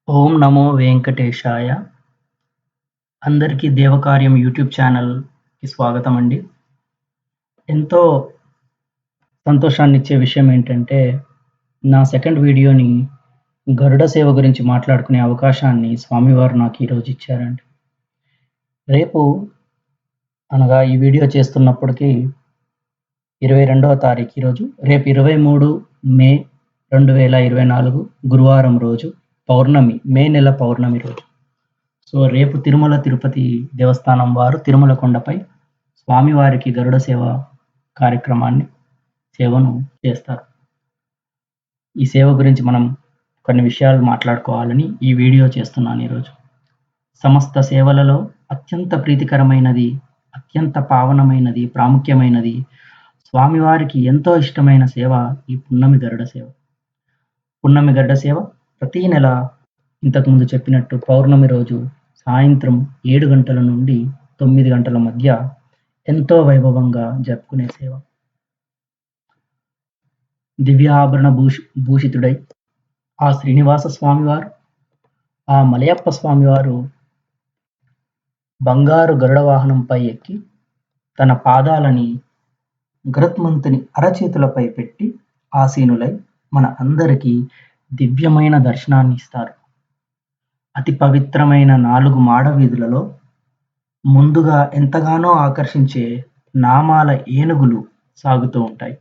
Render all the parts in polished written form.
ఓం నమో వెంకటేశాయ. అందరికీ దేవకార్యం యూట్యూబ్ ఛానల్‌కి స్వాగతం అండి. ఎంతో సంతోషాన్నిచ్చే విషయం ఏంటంటే, నా సెకండ్ వీడియోని గరుడ సేవ గురించి మాట్లాడుకునే అవకాశాన్ని స్వామివారు నాకు ఈరోజు ఇచ్చారండి. రేపు అనగా ఈ వీడియో చేస్తున్నప్పటికి 22వ తారీఖు ఈరోజు. రేపు 23 మే 2024 గురువారం రోజు పౌర్ణమి. మే నెల పౌర్ణమి రోజు. సో, రేపు తిరుమల తిరుపతి దేవస్థానం వారు తిరుమల కొండపై స్వామివారికి గరుడ సేవను చేస్తారు. ఈ సేవ గురించి మనం కొన్ని విషయాలు మాట్లాడుకోవాలని ఈ వీడియో చేస్తున్నాను ఈరోజు. సమస్త సేవలలో అత్యంత ప్రీతికరమైనది, అత్యంత పావనమైనది, ప్రాముఖ్యమైనది, స్వామివారికి ఎంతో ఇష్టమైన సేవ ఈ పున్నమి గరుడ సేవ. పున్నమి గరుడ సేవ ప్రతి నెల ఇంతకుముందు చెప్పినట్టు పౌర్ణమి రోజు సాయంత్రం 7 గంటల నుండి 9 గంటల మధ్య ఎంతో వైభవంగా జరుపుకునే సేవ. దివ్య ఆభరణ భూషితుడై ఆ శ్రీనివాస స్వామివారు, ఆ మలయప్ప స్వామివారు బంగారు గరుడ వాహనంపై ఎక్కి తన పాదాలని గరుత్మంతుని అరచేతులపై పెట్టి ఆసీనులై మన అందరికీ దివ్యమైన దర్శనాన్ని ఇస్తారు. అతి పవిత్రమైన 4 మాడ వీధులలో ముందుగా ఎంతగానో ఆకర్షించే నామాల ఏనుగులు సాగుతూ ఉంటాయి.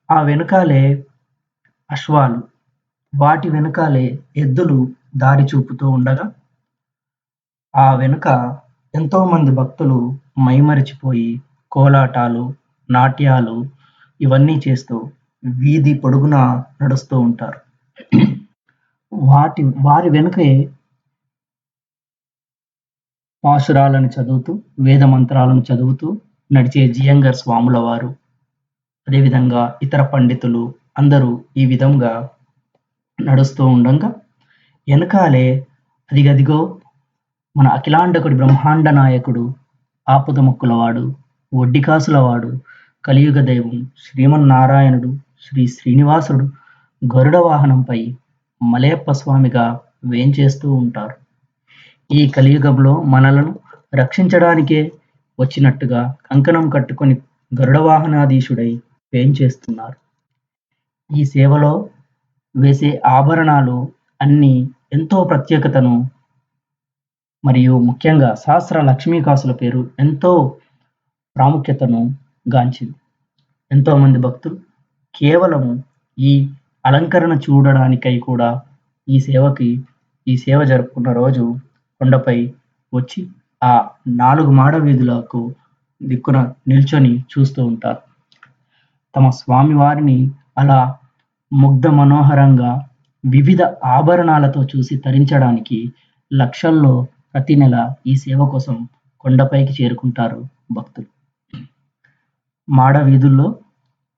ఆ వెనుకాలే అశ్వాలు, వాటి వెనుకాలే ఎద్దులు దారి చూపుతూ ఉండగా, ఆ వెనుక ఎంతోమంది భక్తులు మైమరిచిపోయి కోలాటాలు, నాట్యాలు ఇవన్నీ చేస్తూ వీధి పొడుగునా నడుస్తూ ఉంటారు. వారి వెనుకే పాశురాలను చదువుతూ, వేద మంత్రాలను చదువుతూ నడిచే జియంగర్ స్వాముల వారు, అదేవిధంగా ఇతర పండితులు అందరూ ఈ విధంగా నడుస్తూ ఉండంగా, వెనకాలే అదిగదిగో మన అఖిలాండకుడి బ్రహ్మాండ నాయకుడు, ఆపదముక్కులవాడు, ఒడ్డికాసులవాడు, కలియుగ దైవం శ్రీమన్నారాయణుడు, శ్రీ శ్రీనివాసుడు గరుడ వాహనంపై మలయప్ప స్వామిగా వేంచేస్తూ ఉంటారు. ఈ కలియుగంలో మనలను రక్షించడానికే వచ్చినట్టుగా కంకణం కట్టుకొని గరుడ వాహనాధీశుడై వేంచేస్తున్నారు. ఈ సేవలో వేసే ఆభరణాలు అన్నీ ఎంతో ప్రత్యేకతను మరియు ముఖ్యంగా సహస్ర లక్ష్మీ కాసుల పేరు ఎంతో ప్రాముఖ్యతను గాంచింది. ఎంతోమంది భక్తులు కేవలం ఈ అలంకరణ చూడడానికై కూడా ఈ సేవ జరుపుకున్న రోజు కొండపై వచ్చి ఆ 4 మాడ వీధులకు దిక్కున నిల్చొని చూస్తూ ఉంటారు. తమ స్వామివారిని అలా ముగ్ధ మనోహరంగా వివిధ ఆభరణాలతో చూసి తరించడానికి లక్షల్లో ప్రతి నెల ఈ సేవ కోసం కొండపైకి చేరుకుంటారు భక్తులు. మాడ వీధుల్లో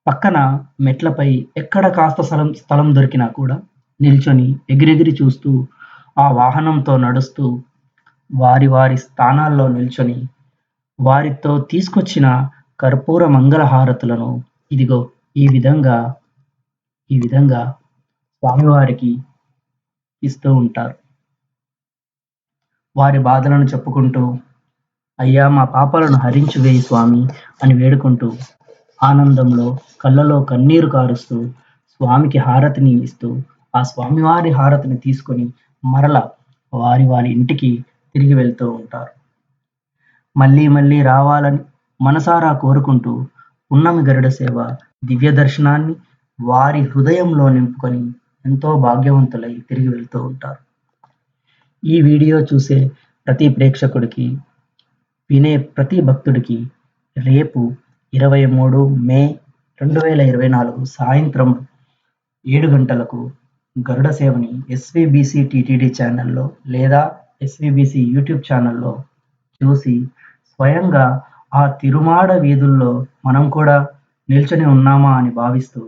పక్కన మెట్లపై ఎక్కడ కాస్త స్థలం దొరికినా కూడా నిల్చొని ఎగిరెగిరి చూస్తూ ఆ వాహనంతో నడుస్తూ వారి స్థానాల్లో నిల్చొని వారితో తీసుకొచ్చిన కర్పూర మంగళ హారతులను ఇదిగో ఈ విధంగా స్వామివారికి ఇస్తూ ఉంటారు. వారి బాధలను చెప్పుకుంటూ, అయ్యా మా పాపాలను హరించి వేయి స్వామి అని వేడుకుంటూ, ఆనందంలో కళ్ళలో కన్నీరు కారుస్తూ స్వామికి హారతిని ఇస్తూ, ఆ స్వామివారి హారతిని తీసుకొని మరల వారి ఇంటికి తిరిగి వెళ్తూ ఉంటారు. మళ్ళీ మళ్ళీ రావాలని మనసారా కోరుకుంటూ పున్నమి గరుడ సేవ దివ్య దర్శనాన్ని వారి హృదయంలో నింపుకొని ఎంతో భాగ్యవంతులై తిరిగి వెళ్తూ ఉంటారు. ఈ వీడియో చూసే ప్రతి ప్రేక్షకుడికి, వినే ప్రతి భక్తుడికి రేపు 23 మే 2024 సాయంత్రం 7 గంటలకు గరుడ సేవని ఎస్వీబీసీ టీటీడీ ఛానల్లో లేదా ఎస్వీబీసీ యూట్యూబ్ ఛానల్లో చూసి స్వయంగా ఆ తిరుమాడ వీధుల్లో మనం కూడా నిల్చొని ఉన్నామా అని భావిస్తూ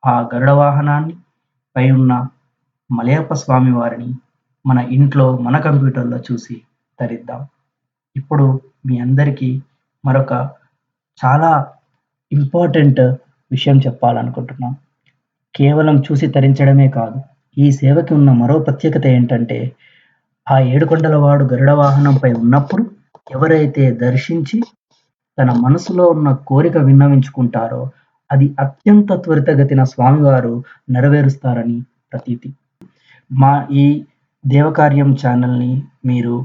ఆ గరుడ వాహనాన్ని పై ఉన్న మలయప్ప స్వామి వారిని మన ఇంట్లో మన కంప్యూటర్లో చూసి తరిద్దాం. ఇప్పుడు మీ అందరికీ మరొక చాలా ఇంపార్టెంట్ విషయం చెప్పాలనుకుంటున్నాం. కేవలం చూసి తరించడమే కాదు, ఈ సేవకి ఉన్న మరో ప్రత్యేకత ఏంటంటే, ఆ ఏడుకొండలవాడు గరుడ వాహనంపై ఉన్నప్పుడు ఎవరైతే దర్శించి తన మనసులో ఉన్న కోరిక విన్నవించుకుంటారో, అది అత్యంత త్వరితగతిన స్వామివారు నెరవేరుస్తారని ప్రతీతి. మా ఈ దేవకార్యం ఛానల్‌ని మీరు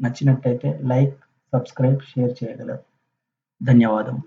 నచ్చినట్టయితే లైక్, సబ్స్క్రైబ్, షేర్ చేయగలరు. ధన్యవాదం.